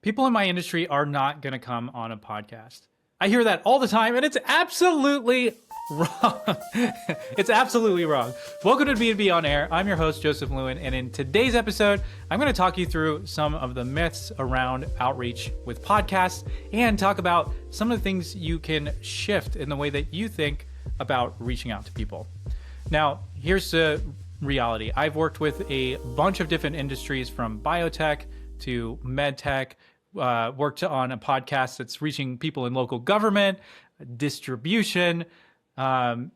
People in my industry are not going to come on a podcast. I hear that all the time, and it's absolutely wrong. It's absolutely wrong. Welcome to B2B On Air. I'm your host, Joseph Lewin, and in today's episode, I'm going to talk you through some of the myths around outreach with podcasts and talk about some of the things you can shift in the way that you think about reaching out to people. Now, here's the reality. I've worked with a bunch of different industries, from biotech to medtech, worked on a podcast that's reaching people in local government, distribution. I don't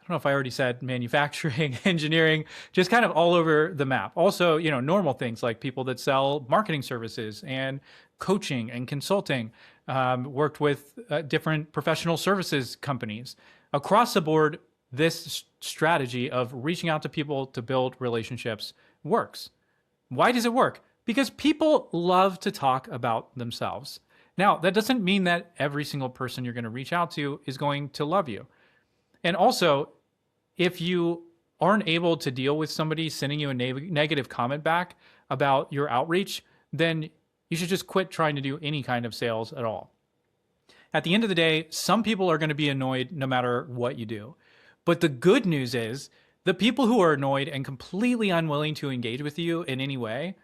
know if I already said manufacturing, engineering, just kind of all over the map. Also, normal things like people that sell marketing services and coaching and consulting. Worked with different professional services companies. Across the board, this strategy of reaching out to people to build relationships works. Why does it work? Because people love to talk about themselves. Now, that doesn't mean that every single person you're going to reach out to is going to love you. And also, if you aren't able to deal with somebody sending you a negative comment back about your outreach, then you should just quit trying to do any kind of sales at all. At the end of the day, some people are going to be annoyed no matter what you do. But the good news is, the people who are annoyed and completely unwilling to engage with you in any way,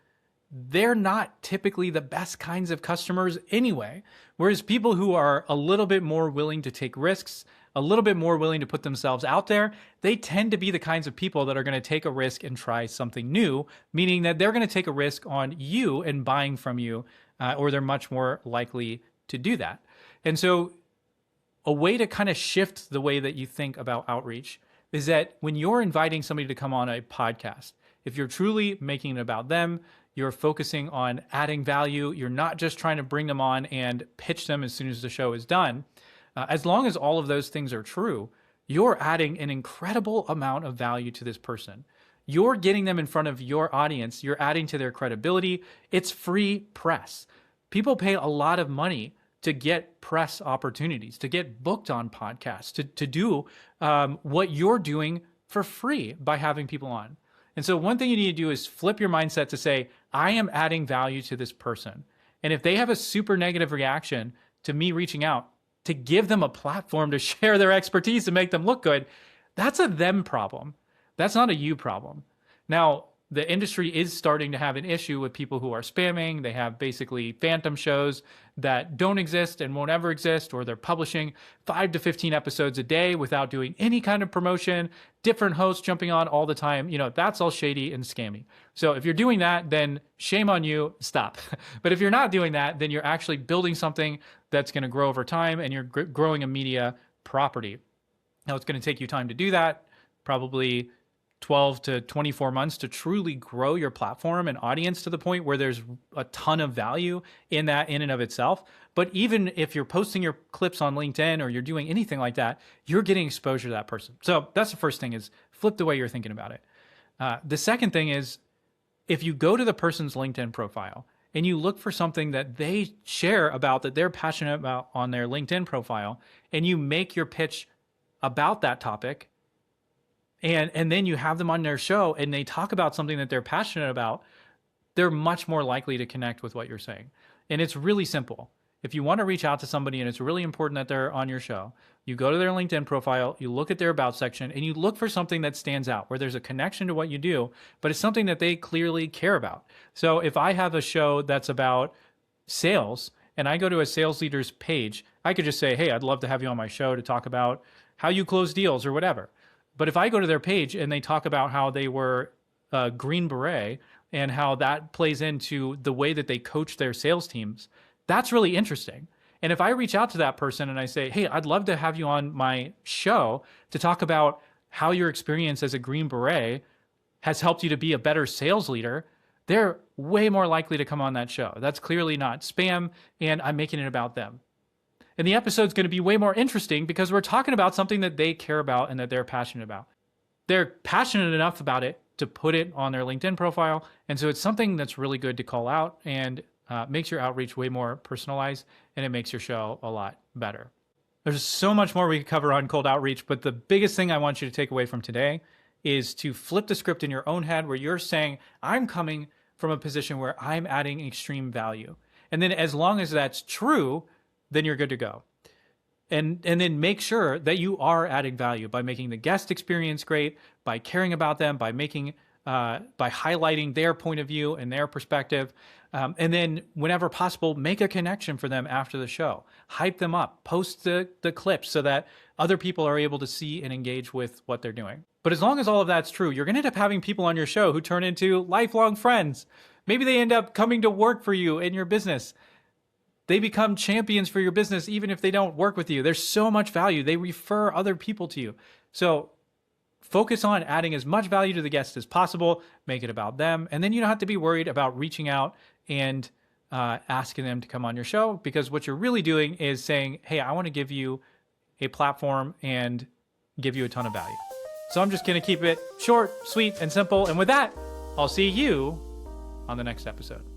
they're not typically the best kinds of customers anyway. Whereas people who are a little bit more willing to take risks, a little bit more willing to put themselves out there, they tend to be the kinds of people that are going to take a risk and try something new, meaning that they're going to take a risk on you and buying from you, or they're much more likely to do that. And so a way to kind of shift the way that you think about outreach is that when you're inviting somebody to come on a podcast, if you're truly making it about them, you're focusing on adding value, you're not just trying to bring them on and pitch them as soon as the show is done. As long as all of those things are true, you're adding an incredible amount of value to this person. You're getting them in front of your audience. You're adding to their credibility. It's free press. People pay a lot of money to get press opportunities, to get booked on podcasts, to do what you're doing for free by having people on. And so one thing you need to do is flip your mindset to say, I am adding value to this person. And if they have a super negative reaction to me reaching out, to give them a platform to share their expertise and make them look good, that's a them problem. That's not a you problem. Now, the industry is starting to have an issue with people who are spamming. They have basically phantom shows that don't exist and won't ever exist, or they're publishing 5 to 15 episodes a day without doing any kind of promotion, different hosts jumping on all the time. That's all shady and scammy. So if you're doing that, then shame on you, stop. But if you're not doing that, then you're actually building something that's going to grow over time, and you're growing a media property. Now, it's going to take you time to do that, probably 12 to 24 months to truly grow your platform and audience to the point where there's a ton of value in that in and of itself. But even if you're posting your clips on LinkedIn or you're doing anything like that, you're getting exposure to that person. So that's the first thing, is flip the way you're thinking about it. The second thing is, if you go to the person's LinkedIn profile and you look for something that they share about, that they're passionate about on their LinkedIn profile, and you make your pitch about that topic, and then you have them on their show and they talk about something that they're passionate about, they're much more likely to connect with what you're saying. And it's really simple. If you want to reach out to somebody and it's really important that they're on your show, you go to their LinkedIn profile, you look at their about section, and you look for something that stands out, where there's a connection to what you do, but it's something that they clearly care about. So if I have a show that's about sales and I go to a sales leader's page, I could just say, hey, I'd love to have you on my show to talk about how you close deals or whatever. But if I go to their page and they talk about how they were a Green Beret and how that plays into the way that they coach their sales teams, that's really interesting. And if I reach out to that person and I say, hey, I'd love to have you on my show to talk about how your experience as a Green Beret has helped you to be a better sales leader, they're way more likely to come on that show. That's clearly not spam, and I'm making it about them. And the episode's going to be way more interesting because we're talking about something that they care about and that they're passionate about. They're passionate enough about it to put it on their LinkedIn profile. And so it's something that's really good to call out, and makes your outreach way more personalized, and it makes your show a lot better. There's so much more we could cover on cold outreach, but the biggest thing I want you to take away from today is to flip the script in your own head, where you're saying, I'm coming from a position where I'm adding extreme value. And then as long as that's true, then you're good to go. And then make sure that you are adding value by making the guest experience great, by caring about them, by highlighting their point of view and their perspective. And then whenever possible, make a connection for them after the show. Hype them up, post the clips so that other people are able to see and engage with what they're doing. But as long as all of that's true, you're going to end up having people on your show who turn into lifelong friends. Maybe they end up coming to work for you in your business. They become champions for your business even if they don't work with you. There's so much value. They refer other people to you. So focus on adding as much value to the guest as possible. Make it about them. And then you don't have to be worried about reaching out and asking them to come on your show, because what you're really doing is saying, hey, I want to give you a platform and give you a ton of value. So I'm just going to keep it short, sweet, and simple. And with that, I'll see you on the next episode.